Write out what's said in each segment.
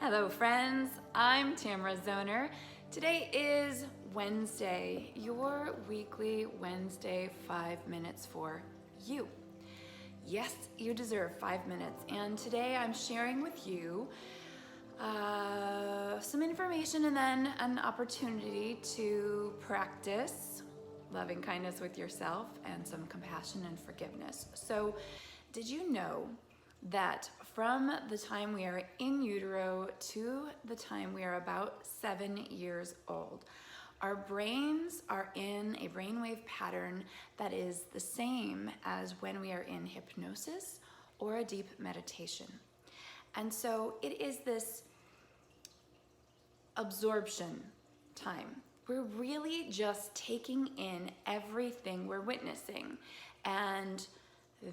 Hello friends, I'm Tamara Zoner. Today is Wednesday, your weekly Wednesday 5 minutes for you. Yes, you deserve 5 minutes, and today I'm sharing with you some information and then an opportunity to practice loving kindness with yourself and some compassion and forgiveness. So, did you know that from the time we are in utero to the time we are about 7 years old, our brains are in a brainwave pattern that is the same as when we are in hypnosis or a deep meditation. And so it is this absorption time. We're really just taking in everything we're witnessing. And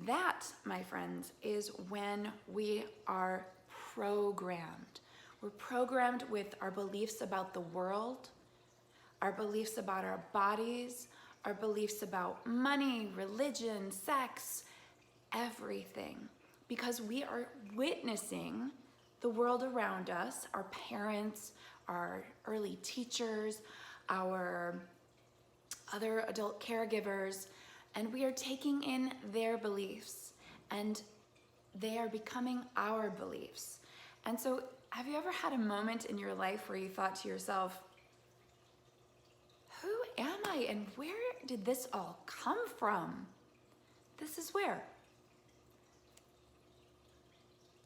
that, my friends, is when we are programmed. We're programmed with our beliefs about the world, our beliefs about our bodies, our beliefs about money, religion, sex, everything. Because we are witnessing the world around us, our parents, our early teachers, our other adult caregivers, and we are taking in their beliefs and they are becoming our beliefs. And so, have you ever had a moment in your life where you thought to yourself, who am I and where did this all come from? This is where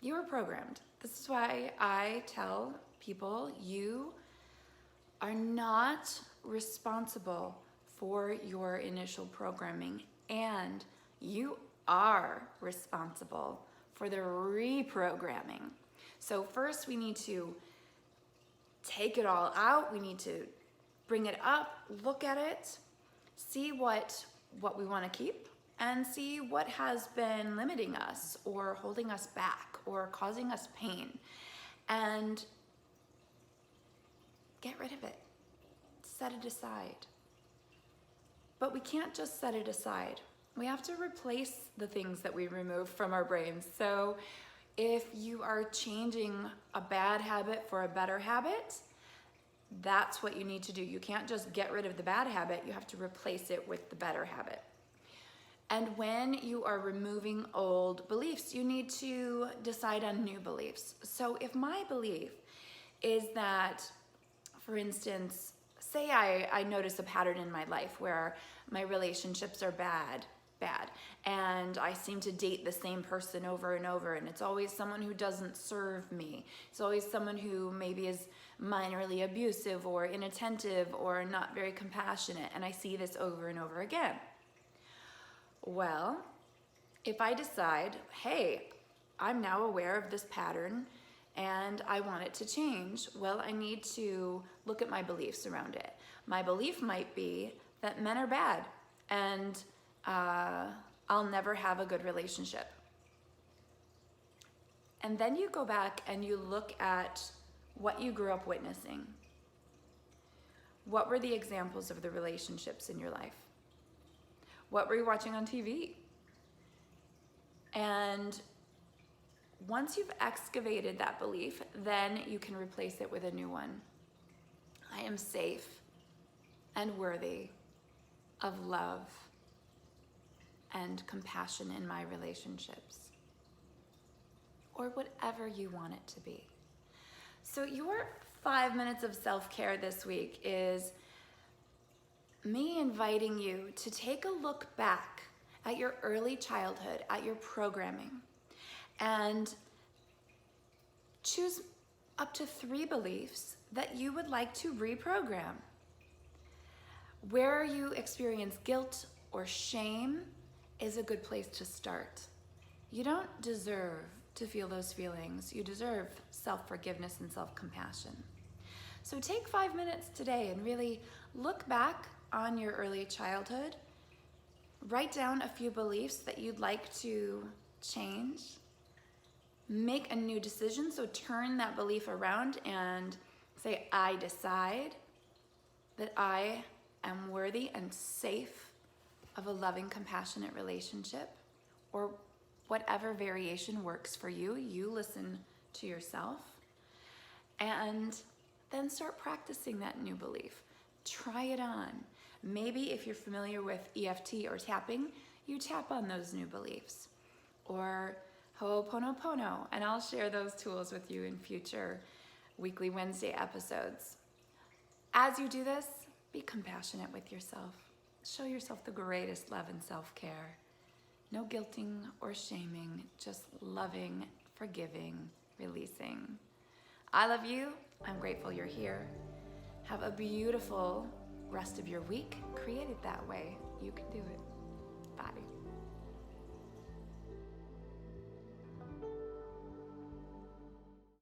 you were programmed. This is why I tell people you are not responsible for your initial programming, and you are responsible for the reprogramming. So first we need to take it all out. We need to bring it up, look at it, see what we want to keep, and see what has been limiting us or holding us back or causing us pain, and get rid of it. Set it aside. But we can't just set it aside. We have to replace the things that we remove from our brains. So if you are changing a bad habit for a better habit, that's what you need to do. You can't just get rid of the bad habit, you have to replace it with the better habit. And when you are removing old beliefs, you need to decide on new beliefs. So if my belief is that, for instance, say I notice a pattern in my life where my relationships are bad, and I seem to date the same person over and over, and it's always someone who doesn't serve me. It's always someone who maybe is minorly abusive or inattentive or not very compassionate, and I see this over and over again. Well, if I decide, hey, I'm now aware of this pattern and I want it to change, well, I need to look at my beliefs around it. My belief might be that men are bad and I'll never have a good relationship. And then you go back and you look at what you grew up witnessing. What were the examples of the relationships in your life? What were you watching on TV? And once you've excavated that belief, then you can replace it with a new one. I am safe and worthy of love and compassion in my relationships, or whatever you want it to be. So your 5 minutes of self-care this week is me inviting you to take a look back at your early childhood, at your programming, and choose up to 3 beliefs that you would like to reprogram. Where you experience guilt or shame is a good place to start. You don't deserve to feel those feelings. You deserve self-forgiveness and self-compassion. So take 5 minutes today and really look back on your early childhood. Write down a few beliefs that you'd like to change. Make a new decision, so turn that belief around and say, I decide that I am worthy and safe of a loving, compassionate relationship, or whatever variation works for you. You listen to yourself. And then start practicing that new belief. Try it on. Maybe if you're familiar with EFT or tapping, you tap on those new beliefs. Or Ho'oponopono, and I'll share those tools with you in future weekly Wednesday episodes. As you do this, be compassionate with yourself. Show yourself the greatest love and self-care. No guilting or shaming, just loving, forgiving, releasing. I love you. I'm grateful you're here. Have a beautiful rest of your week. Create it that way. You can do it. Bye.